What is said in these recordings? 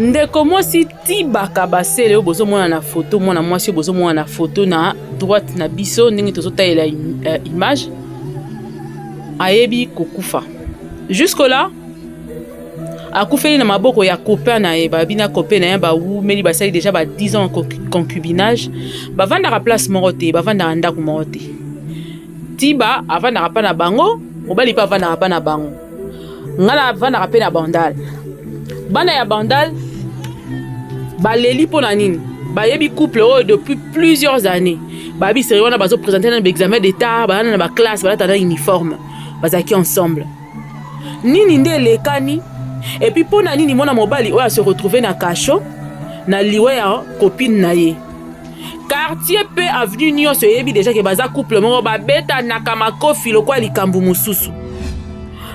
ndeko mwasi Tiba Kabasele o bozo mona na photo mwana mwasi bozo mona na photo na droite na biso ndenge tozotalela image ayebi kokufa jusque là akufeli na maboko ya copain na ye babina copain na ye baumeli basali déjà ba 10 ans concubinage bavandaka place moko te bavandaka ndako moko te Tiba avandaka pa na bango mobali pa avandaka pa na bango ngala avandaka pe na bandal bana ya bandal baleli po na nini bayebi couple oyo depuis plusieurs années babi seri wana bazo présenter na examen d'état bana na ba classe balata na uniforme bazaki ensemble nini nde lekani et puis po na nini mona mobali oyo se retrouver na kasho na liwe ya copine na ye quartier pe avenue nyonso yebi déjà ke baza couple moko babeta na kamakofi lokwa likambu mususu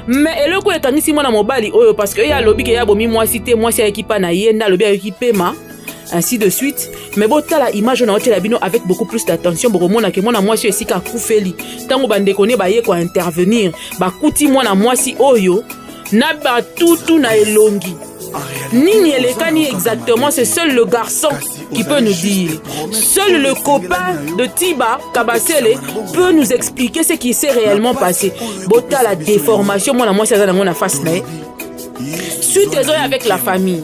mais eloko ekangisi mwana mobali oyo parce que ya lobi ke ya bomi mwasi te mwasi ayeki pa na ye nda lobi ayeki pema ainsi de suite mais botala image na otela bino avec beaucoup plus d'attention bokomona ke mwana mwasi esika akufeli ntango bandeko ne baye ko intervenir bakuti mwana mwasi oyo na batutu na elongi nini elekani exactement c'est seul le garçon qui peut nous dire. Seul le copain de Tiba Kabasele peut nous expliquer ce qui s'est réellement passé. Bota la déformation, moi c'est ça dans mon face là. Suite tes avec la famille.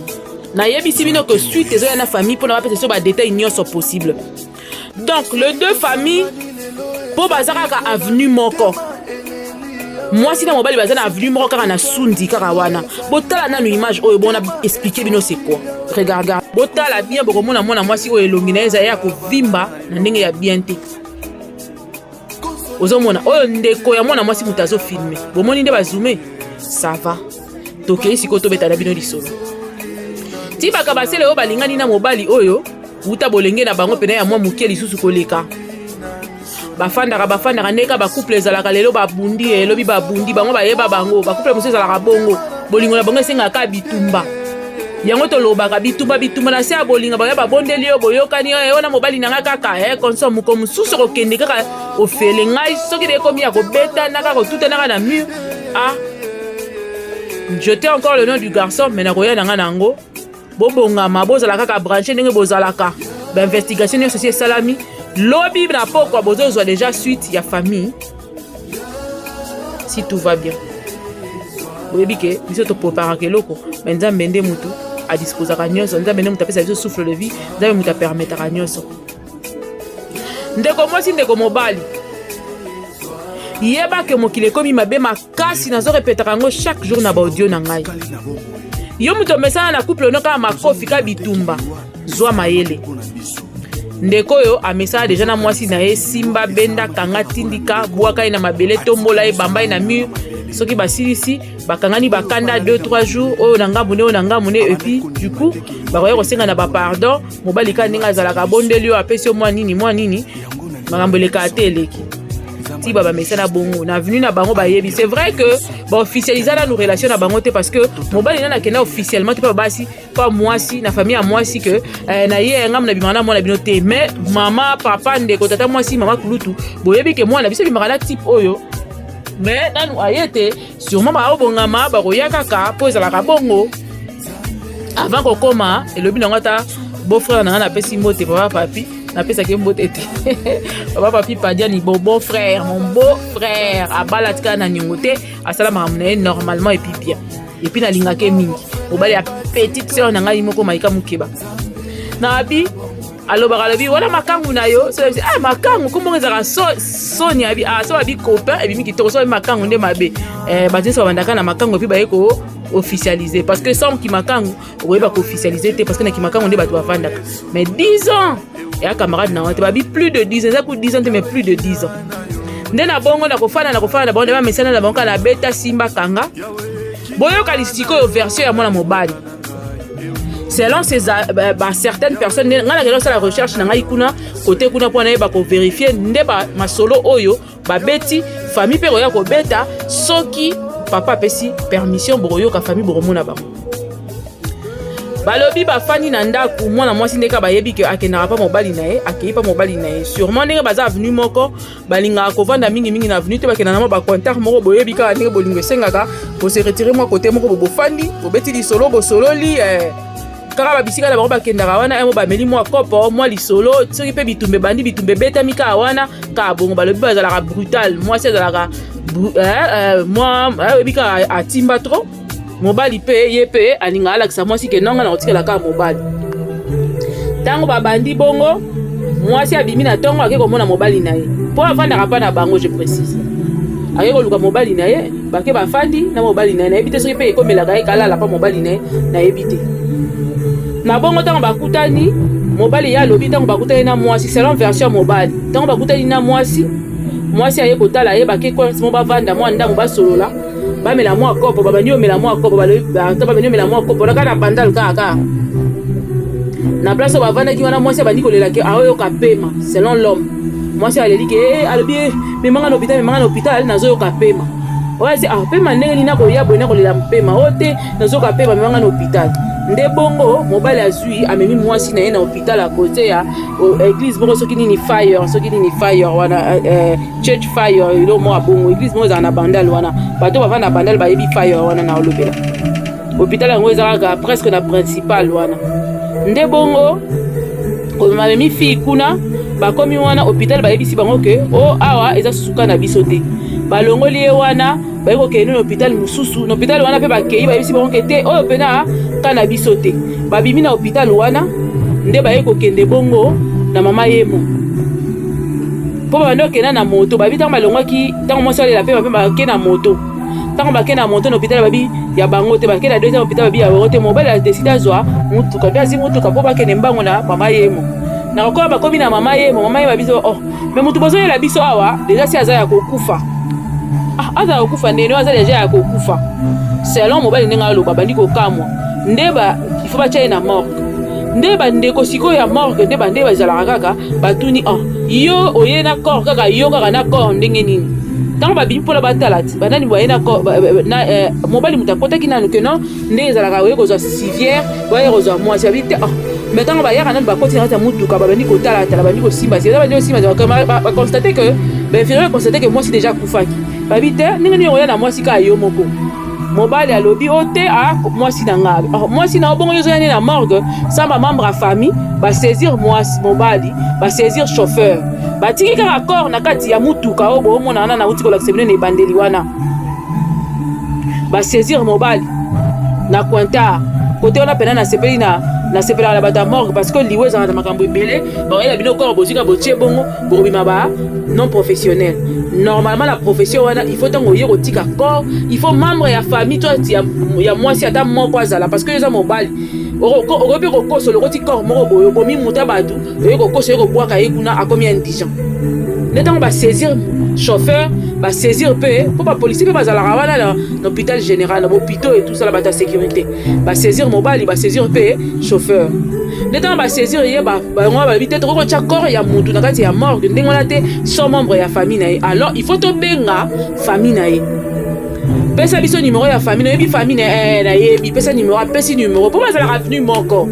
Na yebi simino que suite tes na famille pour n'avoir peut-être des détails ignorants possible. Donc le deux familles pour bazaka avenue moko. Moi si na mobile bazana avenue moko kaka na sundi kaka wana. Bota la na image oyo bon a expliquer bino c'est quoi. Regarde. Botala bien bokomona mwana mwasi oyo elongi na eza ya kovimba na ndenge ya bien te ozomona oyo ndeko ya mwana mwasi mutazo filmer bomoni nde bazoome ça va tokei siko tobeta na bino lisolo Tiba Kabasele oyo balingani na mobali oyo uta bolenge na bango pena ya mwa muke lisusu koleka bafandaka ndeka bakouple ezalaka lelo babundi elobi babundi bango bayeba bango bakouple mosusu ezalaka bongo bolingo na bango esengaka bitumba yango tolobaka bitumba na se ya bolinga baya babondeli yo boyokani yo na mobali nanga kaka consomme ko mususu kokende kaka ofele ngai soki de komi ya kobeta naka kotuta naka na mur jeter encore le nom du garçon mais na koya nanga nango bobongama bozala kaka branché ndenge bozalaka d'investigation nyonso si salami lobi na pokwa bozozwa déjà suite ya famille si tout va bien boyebi ke biso topreparaka eloko mais nzambe nde mutu à disposer à nyonso nzambe nde mutu apesa biso souffle de vie nzambe mutu apermetaka nyonso ndeko mwasi ndeko mobali yeba ke mokili ekomi mabe makasi nazo repetaka yango chaque jour na baaudio na ngai yo mutu omesana na couple ono kaka makofi ka bitumba zwa mayele ndeko oyo amesana deja na mwasi na ye simba benda kanga tindika bwaka ye na mabele tombola ye bamba ye na mur soki basilisi bakangani bakanda 2-3 jours oyo na ngambu ne et puis du coup bakoya kosenga na bapardon mobali ka ndenge azalaka bondeli oyo apesi yo mwa nini makambo eleka ate eleki Tiba bamesana bongo na venu na bango bayebi c'est vrai que baofficializa na nos relations na bango te parce que mobali nana kenda officiellement te pa basi pa mwasi na famille ya mwasi que na ye ngam na bimana mwana bino te mais mama papa ndeko tata mwasi mama kulutu boyebi ke mwana biso bimaka na type oyo mais nanu ayete sûrement baobongama bakoya kaka po ezalaka bongo avant kokoma elobi nango ata beau-frère nanga napesi mbote papa papi napesaki mbote te papa papi padiani beau-frère mon beau-frère abala tika na niongo te asala makambo na ye normalement et puis bien et puis nalingaki mingi mobali ya petite sœur na ngai moko maika mokeba na abi alobaka lobi wana makangu na yo so makangu kombongo ezaka soni abi so abi copain ebimi kitoko so makangu nde mabe batinisi babandaka na makangu epi baye ko officialiser parce que sans kimakangu oyeba ko officialiser te parce que na kimakangu nde bato bavandaka mais 10 ans ya camarade na te babi plus de 10 ans ça pour 10 ans mais plus de 10 ans nde na bongo na kofana na bongo ba mesana na bongo na beta simba kanga boyoka lisiko yo version ya mwana mobali selon certaines personnes ngana kelo sala recherche na ngai kuna côté kuna pour na ba ko vérifier nde ba masolo oyo ba beti famille pe roya ko beta soki papa pesi permission boroyo ka famille boromona ba balobi bafani na ndaku mwana mwasi ndeka bayebi ke akendaka pa mobali na ye akei pa mobali na ye sûrement ndenge baza avenue moko balingaka kovanda mingi na avenue te bakenda na ba contact moko boyebi kaka ndenge bolingo esengaka bo se retirer moi côté moko bofandi bobeti lisolo bosololi kaka babisika na bango bakendaka wana emo bameli mwa kopo mwa lisolo soki mpe bitumbe bandi bitumbe betami kaka wana kaka bongo balobi bazalaka brutal mwasi azalaka mwa ayebi kaka atimba trop mobali mpe ye mpe alinga alakisa mwasi ke nonga na kotikela kaka mobali ntango babandi bongo mwasi abimi na ntongo ake komona mobali na ye mpo avandaka mpa na bango je précise ake koluka mobali na ye bake bafandi na mobali na ye nayebi te soki mpe ekomelaka ye kalala mpa mobali na ye nayebi te na bongo ntango bakutani mobali ye alobi ntango bakutani na mwasi selon version mobali ntango bakutani na mwasi aye kotala ye bake mo bavanda mwa ndango basolola bamela mwa kopo babandi omela mwa kopo babandi omela mwa kopo naka na bandal kaka na place oyo bavandaki wana mwasi abandi kolela ke aoyoka pema selon l'homme mwasi aleli ke alobi memanga na hôpital nazoyoka pema oasi pema ndenge nini nakoya boye nakolela mpema o te nazoyoka pema memanga na hôpital nde bongo mobali azwi amemi mwasi na ye na hôpital à côté ya église bongo soki nini fire wana church fire ilo mwa bongo église bongo ezala na bandal wana bato bavanda na bandal bayebi fire wana na olobela hôpital yango ezalaka presque na principal wana nde bongo komamemi fille kuna bakomi wana hôpital bayebisi bango ke awa eza susuka na biso te balongoli ye wana baye kokende na hôpital mosusu na hôpital wana mpe bakei bayebisi bango ke te oyo mpena ka na biso te babimi na hôpital wana nde baye kokende bongo na mama yemo mpo babandi okenda na moto babi ntango balongwaki ntango mwasi alela mpe bake na moto ntango bake na moto na hôpital babi ya bango te bake na deuxième hôpital babi ya bango te mobali adeside azwa mutuka mpe azwi mutuka mpo bakende mbango na mama yemo na kokola bakomi na mama yemo babiso me mutu bozoyela biso awa deja si aza ya kokufa aza ya kokufa ndeno aza deja ya kokufa selon mobali ndenge aloba bandi kokamwa nde ifo batya ye na morgue nde bandeko sikoyo ya morgue nde bande bazalaka kaka batuni yo oye na corps kaka yo kaka na corps ndenge nini ntango babimi mpola batala ti banani boye na mobali moto akotaki nanu ke non nde ezalaka oye kozwa civière oye kozwa mwasi babi te mais ntango bayaka nanu bakoti na kati ya mutuka babandi kotalatala bandi kosimba baconstate ke bainfirmier baconstate ke mwasi déjà akufaki babi te ndenge nini oya na mwasi kaka yo moko mobali alobi o te mwasi na nga mwasi na obongo yozoya ne na morgue samba membre ya famille basaisir mwasi mobali basaisir chauffeur batiki kaka corps na kati ya mutuka oyo boomona wana nauti kolakisa bino na ebandeli wana basaisir mobali na cointar kote wana pena nasepelaka na bato ya morgue parce que liwe ezalaka na makambo ebele bakoyela bino corps bozwika botie bongo bokobima ba non professionnel normalement la profession wana il faut ntango oye kotika corps il faut membre ya famille to ya mwasi ata moko azala parce que eza mobali okoki mpe kokosa lokoti corps moko boye obomi muta bato oye kokosa oye kobwaka ye kuna akomi indigent nde ntango basaisir chauffeur basaisir mpe mpo bapolisi mpe bazalaka wana na hôpital général na bopito et tout ça la bato ya sécurité basaisir mobali basaisir mpe chauffeur nde ntango basaisir ye bango balobi te tokokotya corps ya mutu na kati ya morgue ndenge wana te so membre ya famille na ye alors il faut tobenga famille na ye pesa biso numéro ya famille nayebi famille na yebi pesa numéro apesi numéro mpo bazalaka venu moko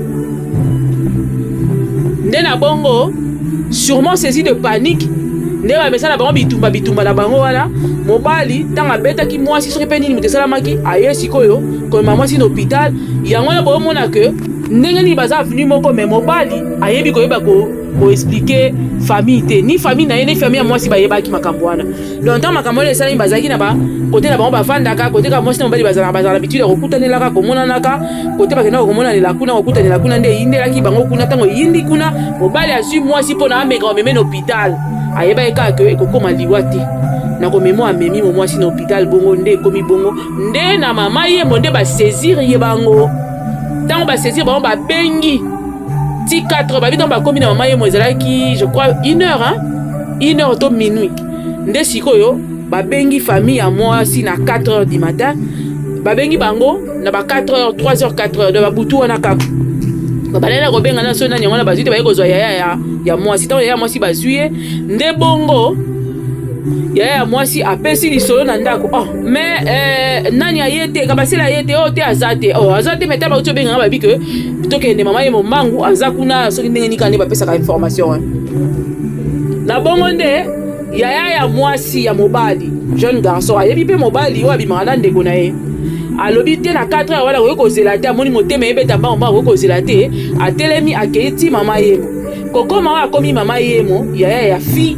nde na bongo sûrement saisi de panique nde bamesala bango bitumba na bango wana mobali ntango abetaki mwasi soki mpe nini moto esalamaki aye sikoyo komema mwasi na hôpital yango wana boomona ke ndenge nini baza venu moko me mobali ayebi koyeba koexplike famille te ni famille na ye ni famille ya mwasi bayebaki makambo wana donc ntango makambo wana esalami bazalaki na bakote na bango bafandaka kote ka mwasi na mobali bazala na bitude ya kokutanelaka komonanaka kote bakendaka komonanela kuna kokutanela kuna nde eyindelaki bango kuna ntango eyindi kuna mobali azwi mwasi mpo na ameka omeme na hôpital ayeba ye kaka ke ekokoma liwa te na komemo amemi mo mwasi na hôpital bongo nde ekomi bongo nde na mama yembo nde basaisir ye bango ntango basaisir bango babengi ti 4 babi ntango bakomi na mama yembo ezalaki je crois 1 heure to minuit nde sikoyo babengi famille ya mwasi na 4 heures du matin babengi bango na ba 4 heures 3 heures 4 heures de babutu wana kaka babalala kobenga na so nani yango na bazwi te baye kozwa yaya ya mwasi ntango yaya mwasi bazwi ye nde bongo yaya ya mwasi apesi lisolo na ndako mais nani aye te kabasela aye te oyo te aza te me ta bauti obenganga babi ke tokende mama ye mombangu aza kuna soki ndenge nika nde bapesaka information na bongo nde yaya ya mwasi ya mobali jeune garçon ayebi mpe mobali oyo abimaka na ndeko na ye alobi te na 4 heures wala kokozela te amoni motema ebeta mbamba kokozela te atelemi akeiti mama yemo koko mama akomi mama yemo ya fille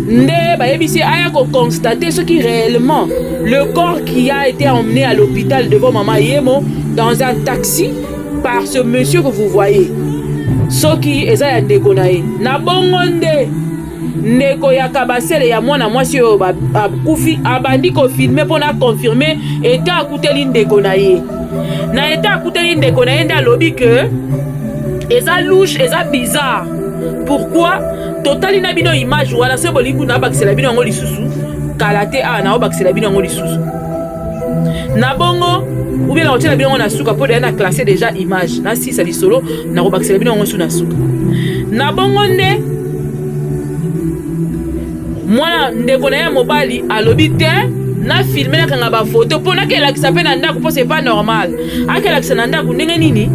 nde bayebisi aya ko constater ce qui réellement le corps qui a été emmené à l'hôpital devant mama yemo dans un taxi par ce monsieur que vous voyez soki eza ya ndeko na ye na bongo nde ndeko ya kabasele ya mwana mwasi oyo bakufi abandi kofilme mpona confirme eta akuteli ndeko na ye na eta akuteli ndeko na ye nde alobi ke eza louche eza bizarre pourquoi totali na bino image wana se bolingi na bakisela bino yango lisusu kala te awa na bakisela bino yango lisusu na bongo ou bien na kotiela bino yango na suka mpo deya na classe déjà image na sisa lisolo na kobakisela bino yango su na suka na bongo nde mwana ndeko na ye mobali alobi te na filme nakanga bafoto mpo nakelakisa mpe na ndako mpo c'est pas normal akelakisa na ndako ndenge nini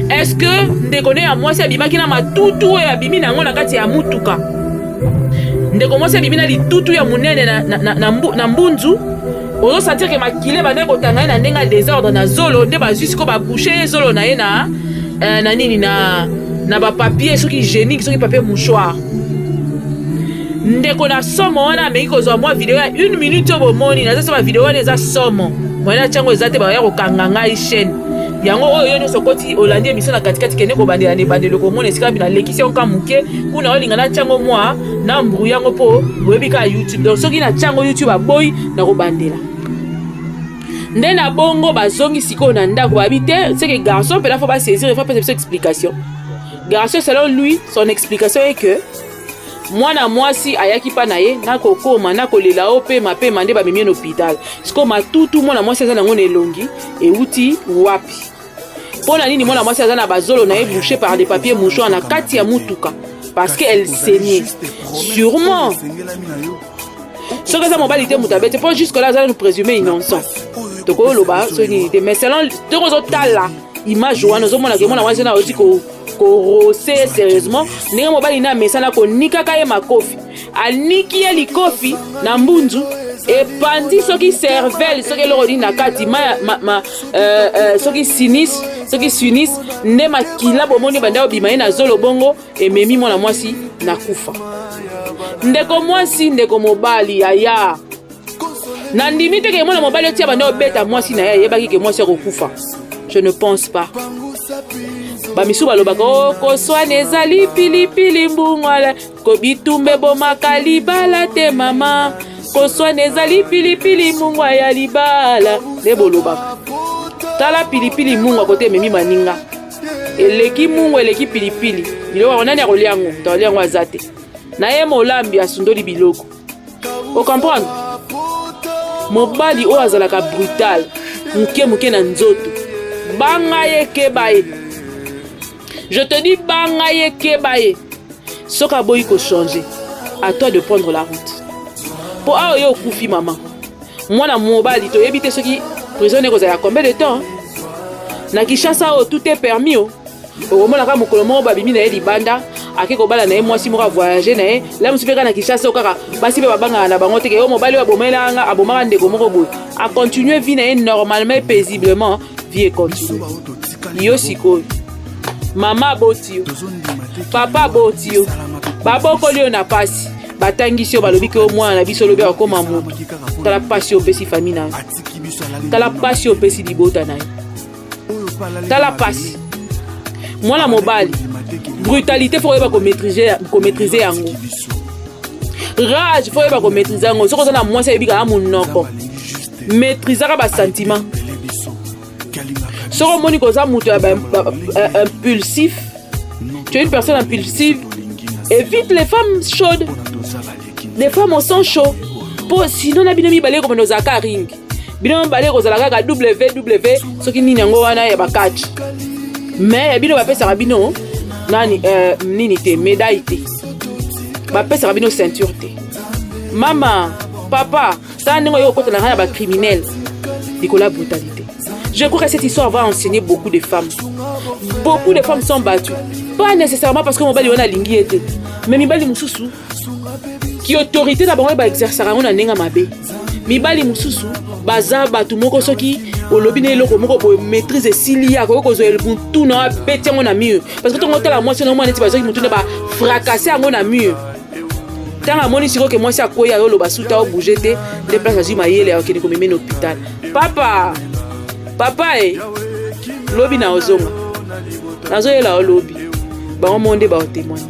est-ce que ndeko ne ya mwasi abimaki na matutu oyo abimi nango na kati ya mutuka ndeko mwasi abimi na litutu ya monene na mbunzu ozosentir ke makile bande kotanga ye na ndenge ya désordre na zolo nde bazwi siko babouche ye zolo na ye na nini na bapapier soki hygiénique soki papier mouchoir ndeko na somo wana ameki kozwa mwa video ya 1 minute oyo bomoni naza so bavideo wana eza somo moyena ntiango eza te baya kokanga ngai chaîne yango oyo yo nyonso koti olandi émission na katikati kende kobandela na ebandelo komona esika bino alekisi yango ka moke kuna olinga na ntiango mwa na mburu yango mpo boyebi kaka YouTube donc soki na ntiango YouTube aboyi na kobandela nde na bongo bazongi sikoyo na ndako babi te c'est que garçon mpela fo basaisir il faut pesa biso explication garçon selon lui son explication est que mwana mwasi ayaki pa na ye na kokoma na kolela o pema pema nde bamemi na hôpital siko matutu mwana mwasi aza nango na elongi euti wapi mpona nini mwana mwasi aza na bazolo na ye bouché par des papiers mouchoirs na kati ya mutuka parce que elle saignait sûrement soki aza mobali te moto abete mpo jusque là aza nous présumer innocent tokoloba so nini te mais selon ntongo ozotala image wana ozomona ke mwana mwasi na oti korose sérieusement ndenge mobali na mesana konikaka ye makofi aniki ye likofi na mbunzu epandi soki cervelle soki eloko nini na kati soki sinis nde makila bomoni banda obima ye na zolo bongo ememi mwana mwasi na kufa ndeko mwasi ndeko mobali yaya na ndimi te ke mwana mobali otia banda obeta mwasi na ye ayebaki ke mwasi akokufa je ne pense pas bamisu balobaka okoswana ezali pilipili mbungwala kobitumba ebomaka libala te mama koswana ezali pilipili mungwa ya libala nde bolobaka tala pilipili mungwa kote ememi maninga eleki mungwa eleki pilipili biloko yango nani akolia yango takolia yango aza te na ye molambi asundoli biloko okomprendre mobali oyo azalaka brutal moke na nzoto banga ye keba ye je te dis banga ye keba ye soki aboyi kochanger à toi de prendre la route po awa yo okufi mama mwana mobali toyebi te soki prison ekozala combien de temps na Kinshasa oyo tout est permis okomonaka mokolo moko babimi na ye libanda ake kobala na ye mwasi moko avoyage na ye la mosu mpe kaka na Kinshasa oyo kaka basi mpe babangaka na bango teke yo mobali oyo abomelanga abomaka ndeko moko boye acontinue vie na ye normalement et paisiblement vie econtinue yo sikoyo mama aboti yo papa aboti yo babokoli yo na pasi batangisi yo balobi ke o mwana na biso olobi akokoma moto tala pasi opesi fami na yo tala pasi opesi libota na yo tala pasi mwana mobali brutalité fo oyeba komaîtriser yango rage fo oyeba komaîtriser yango soki oza na mwasi ayebi kaka monoko maîtrisaka basentiment soki omoni koza moto ya impulsif tu es une personne impulsive évite les femmes chaudes les femmes au sang chaud po sinon na bino mibale komena ozalaka ring bino mibale kozala kaka ww soki nini yango wana ya bakati mais ya bino bapesaka bino nani nini te médaille te bapesaka bino ceinture te mama papa tala ndenge oyo okotana na bacriminel likolo ya brutalité. Je crois que cette histoire va enseigner beaucoup de femmes. Beaucoup de femmes sont battues. Pas nécessairement parce que mon bali on a lingi été. Mais mi bali mususu qui autorité d'abord ba exercer on a nenga mabe. Mi bali mususu baza batu moko soki olobi ne eloko moko boye maîtrise esili ya koyo kozwa mutu na abeti yango na mur parce que ntongo otala mwasi na mwana neti bazoki mutu ne bafrakase yango na mur ntango amoni sikoyo ke mwasi akwei ayoloba suta obouge te nde place azwi mayele akende komeme na hôpital papa lobi na ozonga nazoyela olobi bango monde baotémoigne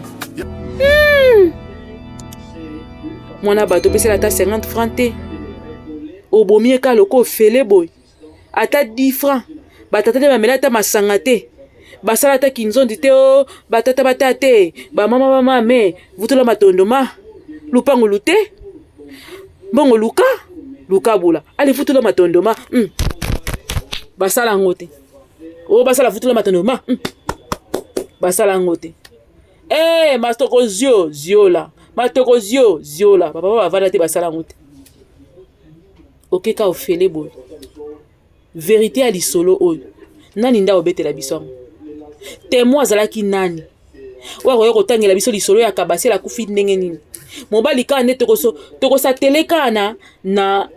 mwana bato opesela ata 50 francs te obomi eka loko ofele boye ata 10 francs batata te bamela ata masanga te basala ata kinzondi te o batata bata te bamama bamame vutula matondoma lupango lute bongo luka bula ale vutula matondoma basala yango te o basala vutula matondoma basala yango te mastoko ziola papa bavanda te basala yango te okeka ofele boye vérité ya lisolo oyo nani nda obetela biso yango témoin azalaki nani oyo akoya kotangela biso lisolo ya kabasela akufi ndenge nini mobali kaka nde tokosateleka na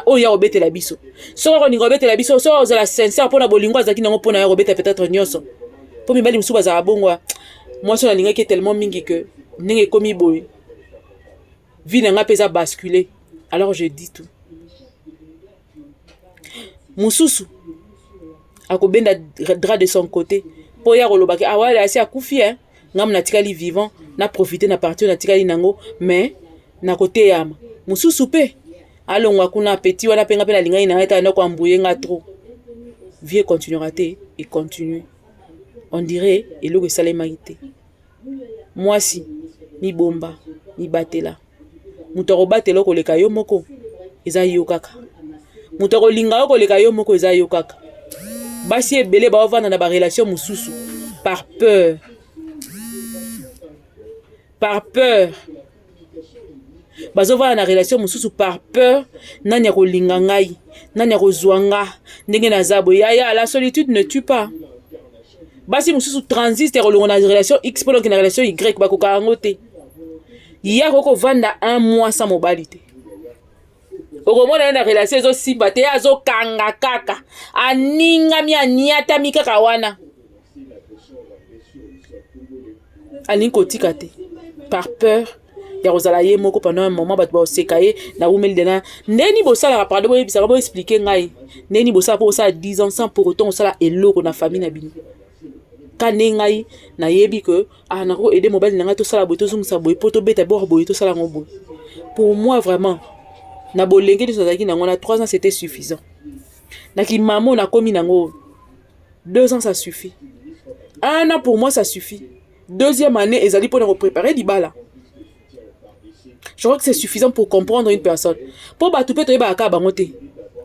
oyo ya kobetela biso soki akoninga kobetela biso soki ozala sincere mpona bolingo azalaki nango mpona ya kobeta peut-être nyonso mpo mibali mosusu bazala bongo mwasi oyo nalingaki tellement mingi ke ndenge ekomi boye vie na nga mpe eza bascule alors je dis tout mosusu akobenda drap de son côté po ya kolobaki awale asi akufi ngamu natikali vivant na profiter na partir natikali nango mais na côté yama mosusu pe alongwa kuna petit wana penga pe na lingai na eta ndako ambuye nga trop vie continuera te et continue on dirait eloko esalemaki te mwasi mibomba mibatela moto akobatela koleka yo moko eza yo kaka moto akolinga yo koleka yo moko eza yo kaka basi ebele baovanda na barelation mosusu par peur bazovanda na relation mosusu par peur nani akolinga ngai nani akozwa nga ndenge naza boye yaya la solitude ne tue pas basi mosusu transiste kolonga na relation x mpo na relation y bakoka yango te ya kokovanda 1 mois sans mobali te okomona ye na relation ezosimba te ye azokanga kaka aningami aniatami kaka wana alingi kotika te par peur ya kozala ye moko pendant un moment bato baoseka ye na umeli dena ndeni bosalaka pardon boyebisaka boexplike ngai ndeni bosala mpo bosala 10 ans sans pour autant osala eloko na famille na bino ka nde ngai nayebi ke nako ede mobali na ngai tosala boye tozongisa boye mpo tobeta bor boye tosala yango boye pour moi vraiment na bolenge nyonso azalaki nango na 3 ans c'était suffisant nakimamo nakomi nango 2 ans ça suffit 1 an pour moi ça suffit deuxième année ezali mpona kopréparer libala je crois que c'est suffisant pour comprendre une personne po bato mpe toyebaka kaka bango te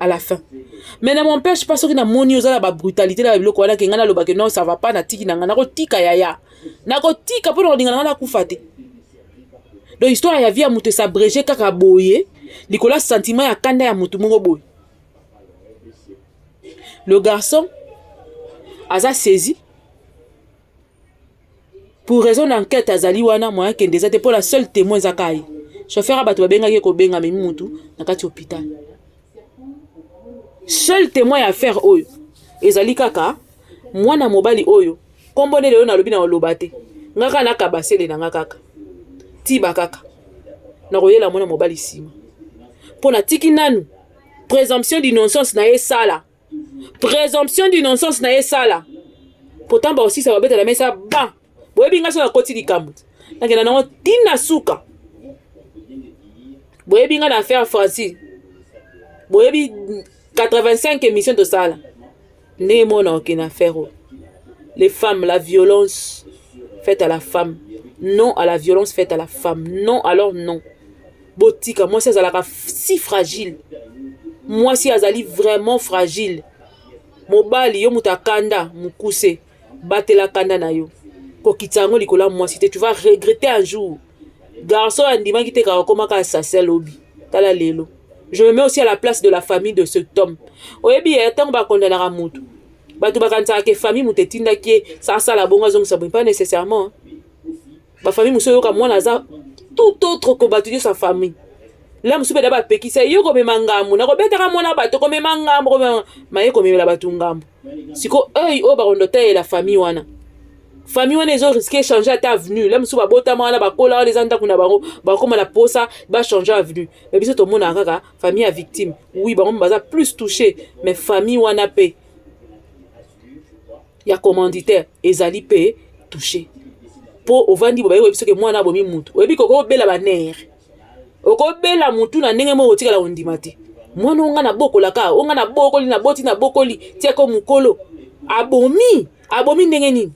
à la fin mais na m'empêche pas soki namoni ozala babrutalité na biloko wana ke ngai nalobake non ça va pas natiki na ngai nakotika yaya nakotika mpo na kolinga na ngai nakufa te donc histoire ya vie ya moto esabrege kaka boye likolo sentiment ya kanda ya motu moko boye le garçon aza saisi pour raison d'enquête azali wana moyen kende eza te mpo la seul témoin ezaka ye chauffeur ya bato babengaki kobenga memi mutu na kati hôpital seul témoin ya affaire oyo ezali kaka mwana mobali oyo kombo nde lelo nalobi na oloba te ngaka nakabasele na nga kaka tiba kaka nakoyela mwana mobali nsima mpo natiki nanu présomption d'innocence na ye sala présomption d'innocence na ye sala pourtant baosisa babeta na mesa ba boyebi nga so nakoti likambo nakenda nango tina suka boyebi nga na affaire Francis boyebi 85 émissions de sala ne mona okena affaire les femmes la violence faite à la femme non à la violence faite à la femme non alors non botika moi si azalaka si fragile moi si azali vraiment fragile mobali yo mutakanda mukuse batela kanda na yo kokitango likola moi si tu vas regretter un jour garçon andimaki te ka komaka assassin lobby tala lelo je me mets aussi à la place de la famille de cet homme oyebi etango bakondanaka mutu bato bakanisaka ke famille mutu etindaki ça la bongo azongisa boye pas nécessairement ba famille muso yoka mwana aza tout autre que bato sa famille la musu be daba pekisa yo ko mema ngambo na ko betaka mona bato ko mema ngambo ko maye ko mema bato ngambo siko o ba rondo ta la famille wana ils ont risqué changer ta avenue la musu ba bota mwana ba kola les anda kuna bango ba koma la posa ba changer avenue mais biso to mona kaka famille à victime oui ba baza plus touché mais famille wana pe ya commanditaire ezali pe touché po ovandi bobaye biso ke mwana bomi mutu oyebi koko bela ba nerf oko bela mutu na ndenge mo otikala ondima te mwana onga na bokola ka onga na bokoli na boti na bokoli tia ko mukolo abomi ndenge nini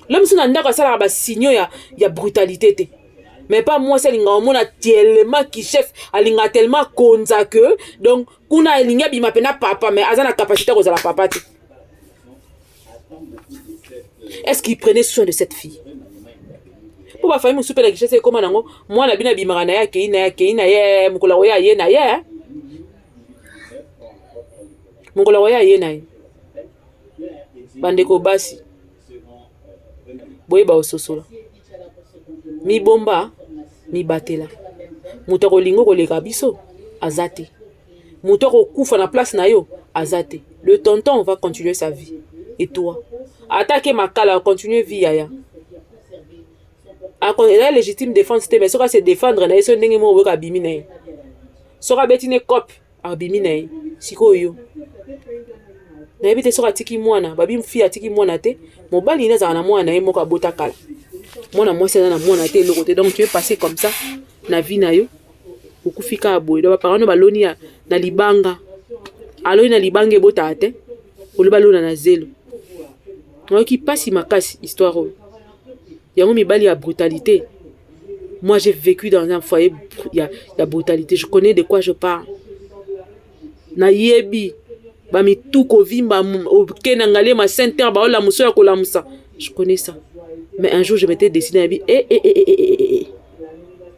l'homme suna ndako asala ba signaux ya brutalité te mais pas moi c'est linga omona tellement qui chef alinga tellement konza que donc kuna elinga bima pena papa mais azana capacité ko zala papa te. Est-ce qu'il prenait soin de cette fille? Pour ma famille, je suis là, comment nango, moi la bina bimara na ya keina ye, mukola oya ye na ye. Mukola oya ye na ye. Bandeko basi. Boye ba ososola. Mi bomba, mi batela. Muto ko lingo ko leka biso, azate. Muto ko kufa na place na yo, azate. Le tonton va continuer sa vie. Et toi? Attaquer ma cala, continuer vie yaya. Elle a légitime défense, mais ce c'est défendre, elle est n'est pas un bimine. Sera betine cop, un bimine. Siko yo. N'habite sera tiki moana, babim fi a tiki moana te. Mon bal ina zana moana et moka bota kala. Mona moi c'est dans moana te le côté. Donc tu es passé comme ça, na vie na yo. Beaucoup fika aboy. Donc parano baloni na libanga. Aloni na libanga bota ate. Ou le balona na zelo. Donc qui passe ma casse histoire. Yango mibali ya brutalité. Moi j'ai vécu dans un foyer il y a brutalité. Je connais de quoi je parle. Na yebi ba mi tout ko vimba o kenangale ma center ba ola muso ya kola musa. Je connais ça. Mais un jour je m'étais décidé à dire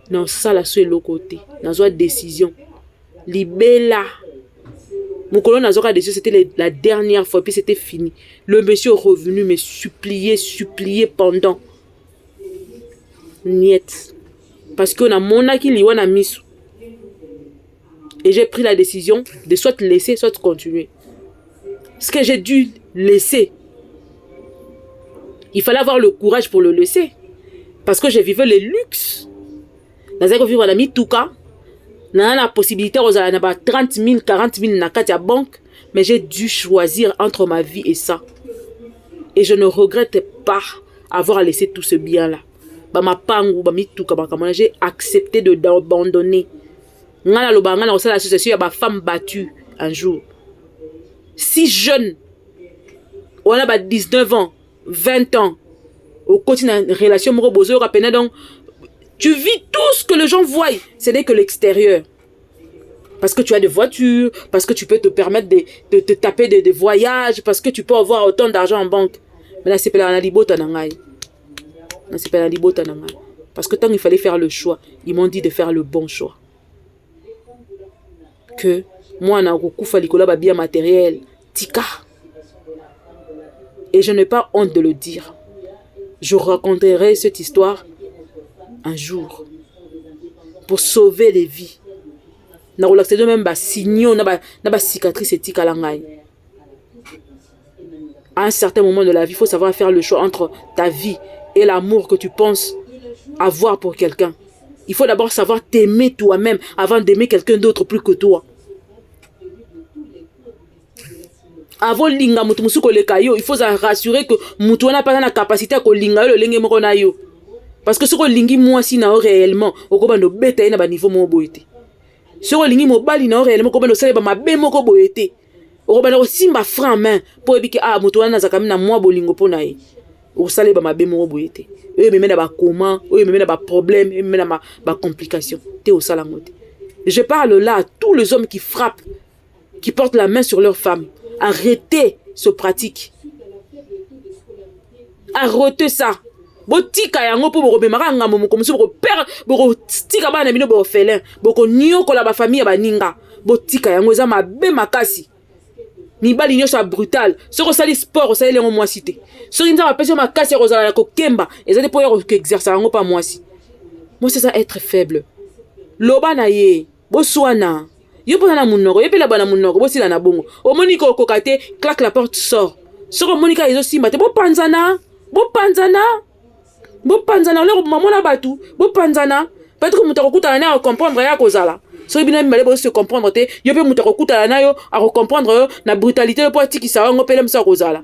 non ça la sur l'autre côté. Dans une décision. Libella. Mon colon n'a pas décidé, c'était la dernière fois, puis c'était fini. Le monsieur est revenu me supplier pendant. Niet. Parce qu'on a mon aki liwa na misu. Et j'ai pris la décision de soit laisser, soit continuer. Ce que j'ai dû laisser, il fallait avoir le courage pour le laisser. Parce que je vivais le luxe. Dans un vivre la mitouka. N'a la possibilité de 30 000, 40 000 na la banque, mais j'ai dû choisir entre ma vie et ça. Et je ne regrette pas avoir laissé tout ce bien-là. J'ai accepté d'abandonner. L'association, il y a des femmes battues un jour. Si jeune, on a 19 ans, 20 ans, au quotidien, une relation, donc, tu vis tout ce que les gens voient. Ce n'est que l'extérieur. Parce que tu as des voitures, parce que tu peux te permettre de te taper des voyages, parce que tu peux avoir autant d'argent en banque. Mais là, c'est pas la libota nangai. C'est pas la libota nangai. Parce que tant qu'il fallait faire le choix, ils m'ont dit de faire le bon choix. Que moi, na kufa likola ba bien matériel, tika. Et je n'ai pas honte de le dire. Je raconterai cette histoire un jour pour sauver les vies. Na relaxé de même ba signaux na ba cicatrice etika langai. À un certain moment de la vie, il faut savoir faire le choix entre ta vie et l'amour que tu penses avoir pour quelqu'un. Il faut d'abord savoir t'aimer toi-même avant d'aimer quelqu'un d'autre plus que toi. Avant linga mutu musuko leka yo, il faut se rassurer que mutu n'a pas la capacité à linga yo lenge moko na yo. Parce que ce que lingi moi si na réellement, okobando beta na ba niveau mo boité. Ce que lingi mobali na réellement okobando sala ba mabe moko boité. Okobando simba franc main pour ebiki mutu na zakami na moi bolingo pona ye. Osala ba mabe moko boité. Eux me mena ba comment, eux me mena ba problème, eux me mena ba complication. Té osala ngote. Je parle là à tous les hommes qui frappent, qui portent la main sur leur femme. Arrêtez ce pratique. Arrêtez ça. Botika yango po boko bemaka ngamo mo komso boko père boko tika bana bino boko felin boko nyoko la ba famille ba ninga botika yango za mabe makasi ni bali nyosha brutal soko sali sport o sali lengo mwasi te so nza ba pesi makasi ko zala ko kemba ezali po yo ko exercer yango pa mwasi moi c'est ça être faible loba na ye boswana yo pona na munoko yo pela bana munoko bosila na bongo omoni ko kokate claque la porte sort soko monika ezo simba te bopanzana ole ko mamona batu bopanzana peut-être que mutako kutana na comprendre ya kozala so bina mibale bo se comprendre te yo pe mutako kutana na yo a comprendre yo na brutalité yo po atikisa ngo pele msa kozala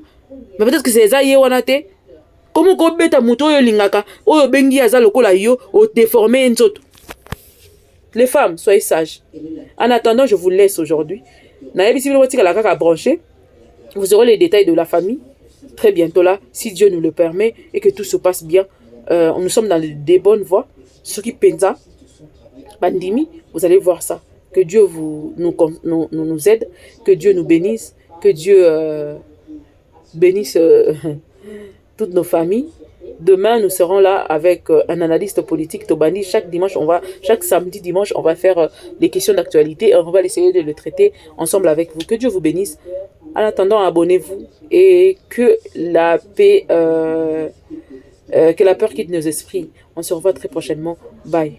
mais peut-être que c'est ça ye wana te comment ko beta muto oyo lingaka oyo bengi aza lokola yo o déformer nzoto. Les femmes, soyez sages. En attendant, je vous laisse aujourd'hui. Vous aurez les détails de la famille très bientôt là, si Dieu nous le permet et que tout se passe bien. Nous sommes dans des bonnes voies. Ce qui pensa, Bandimi, vous allez voir ça. Que Dieu nous aide, que Dieu nous bénisse, que Dieu bénisse toutes nos familles. Demain, nous serons là avec un analyste politique, Tobani. Chaque samedi, dimanche, on va faire les questions d'actualité et on va essayer de le traiter ensemble avec vous. Que Dieu vous bénisse. En attendant, abonnez-vous et que la paix, que la peur quitte nos esprits. On se revoit très prochainement. Bye.